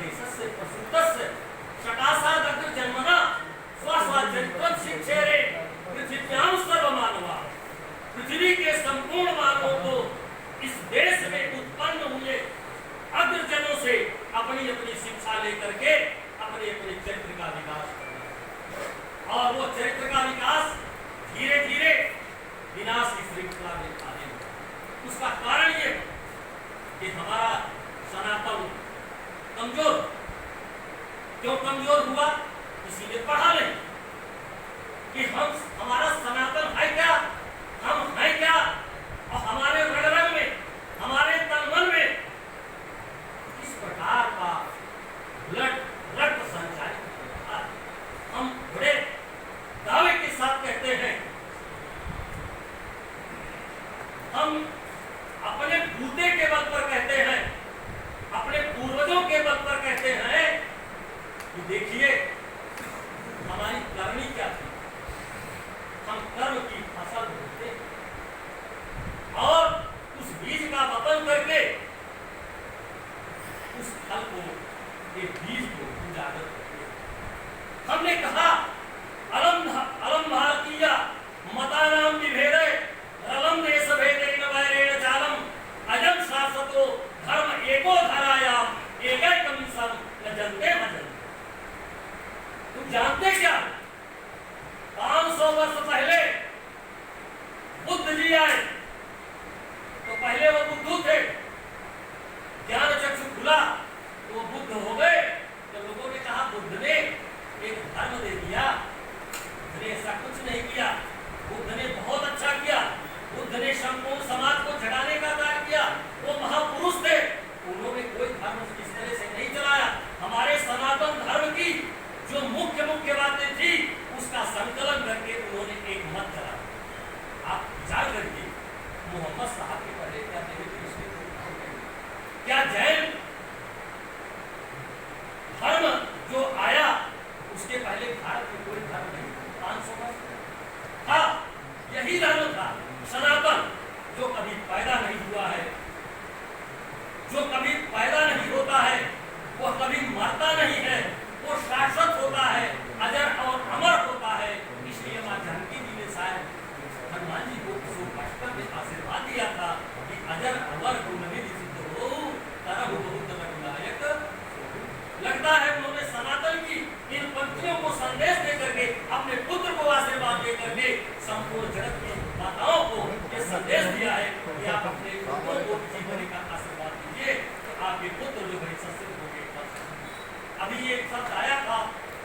देशस्य प्रसूतस्य शकासादग्र जन्मना स्वस्वाचरित्रं शिक्षेरे पृथ्व्यां सर्वमानवा। पृथ्वी के संपूर्ण मानवों को इस देश में उत्पन्न हुए अग्रजनों से अपनी अपनी शिक्षा लेकर के अपने अपने चरित्र का विकास करना, और वो चरित्र का विकास धीरे धीरे विनाश की श्रृंखला में आने लगा। उसका कारण ये कि हमारा सनातन कमजोर, क्यों कमजोर हुआ? किसी ने पढ़ा नहीं कि हमारा सनातन है क्या, हम है क्या, और हमारे रग रग में, हमारे तन मन में किस प्रकार का रक्त संचालित होता है। हम बड़े दावे के साथ कहते हैं, हम अपने बूते के बल पर कहते हैं, अपने पूर्वजों के बल पर कहते हैं कि देखिए हमारी करनी क्या थी, हम कर्म की फसल बोते और उस बीज का वपन करके उस फल को, एक बीज को उजागर करते। हमने कहा अलम भारतीय मतानाम विभेदे रलम देश भेदेन वैरेण जालम अजम शासतो धर्म एको धरायाम एकैकं सम न जनते भजन। तुम जानते क्या, 500 वर्ष पहले बुद्ध जी आए तो पहले वो बुद्धू थे, ज्ञान चक्षु खुला तो वो बुद्ध हो गए। तो लोगों ने कहा बुद्ध ने एक धर्म दे दिया, बुद्ध ने ऐसा कुछ नहीं किया, बुद्ध ने बहुत अच्छा किया, बुद्ध ने संपूर्ण समाज को जगाने का कार्य किया, वो महापुरुष थे, उन्होंने कोई धर्म इस तरह से नहीं चलाया। हमारे सनातन धर्म की जो मुख्य मुख्य बातें थी उसका संकलन करके उन्होंने एक मत चलाया। आप विचार करके मोहम्मद साहब के पहले क्या क्या जैन धर्म जो आया उसके पहले भारत में कोई धर्म नहीं, 500 वर्ष था, यही धर्म था सनातन, जो कभी पैदा नहीं हुआ है, जो कभी पैदा नहीं होता है, वो कभी मरता नहीं है, वो शाश्वत होता है, अजर और अमर होता है। इसलिए मां जानकी जी ने शायद हनुमान जी को 155 में आशीर्वाद दिया था कि अजर अमर गुणनिधि सिद्ध हो तरह बहुत नायक। लगता है उन्होंने सनातन की इन पंक्तियों को संदेश देकर के अपने पुत्र को आशीर्वाद देकर के संपूर्ण जगत की माताओं को ये संदेश दिया है कि आप अपने पुत्रों को जीवन का आशीर्वाद दीजिए तो आपके पुत्र जो है सशक्त होंगे। अभी एक शब्द आया था,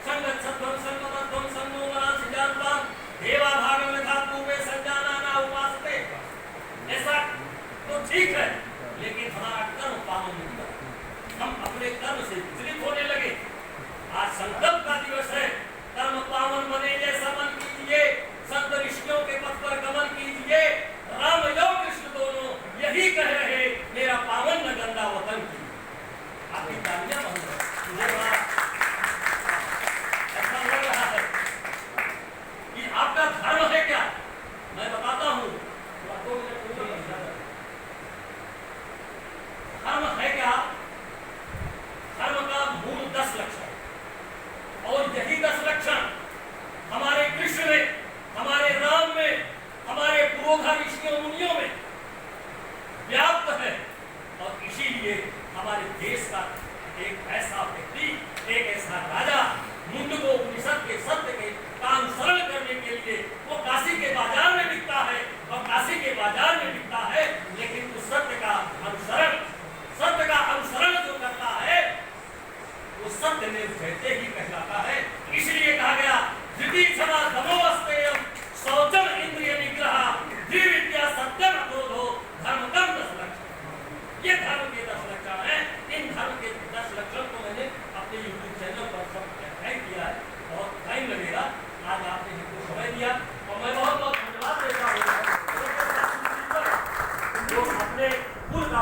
संगच्छध्वं संगतध्वं संगोमना सिजात्वां देवा भागं यथा पूर्वे संजानाना उपासते। ऐसा तो ठीक है, लेकिन हमारा कर्म पावन नहीं हुआ, हम अपने कर्म से विचलित होने लगे। आज संकल्प का दिवस है, कर्म पावन बने जैसा मन कीजिए, संत ऋषियों के पथ पर गमन कीजिए। राम योग कृष्ण दोनों यही कह रहे, मेरा पावन न गंगा वतन की। आपकी तालियां बंद है, ऐसा लग रहा है कि आपका धर्म है क्या? मैं बताता हूं, धर्म है क्या? धर्म का मूल 10 लक्षण, और यही 10 लक्षण हमारे कृष्ण में, हमारे राम में, हमारे पुरोधा ऋषियों मुनियों में व्याप्त है। और इसीलिए हमारे देश का एक ऐसा व्यक्ति, एक ऐसा राजा मुंडको उपनिषद के सत्य के का अनुसरण करने के लिए वो काशी के बाजार में बिकता है, और काशी के बाजार में बिकता है, लेकिन उस सत्य का अनुसरण जो करता है वो सत्य में कहते ही कहलाता है। इसलिए कहा गया द्वितीय क्षमा दमोस्तेयम शौचम इंद्रिय निग्रह द्विविद्या सत्यम क्रोधो धर्मकम 10 लक्षण। ये धर्म के 10 लक्षण हैं। इन धर्म के 10 लक्षण को मैंने अपने YouTube चैनल पर सब व्याख्यान किया है, बहुत टाइम लगेगा। आज आपने हमको समय दिया और मैं बहुत बहुत धन्यवाद देता हूँ जो अपने कुल का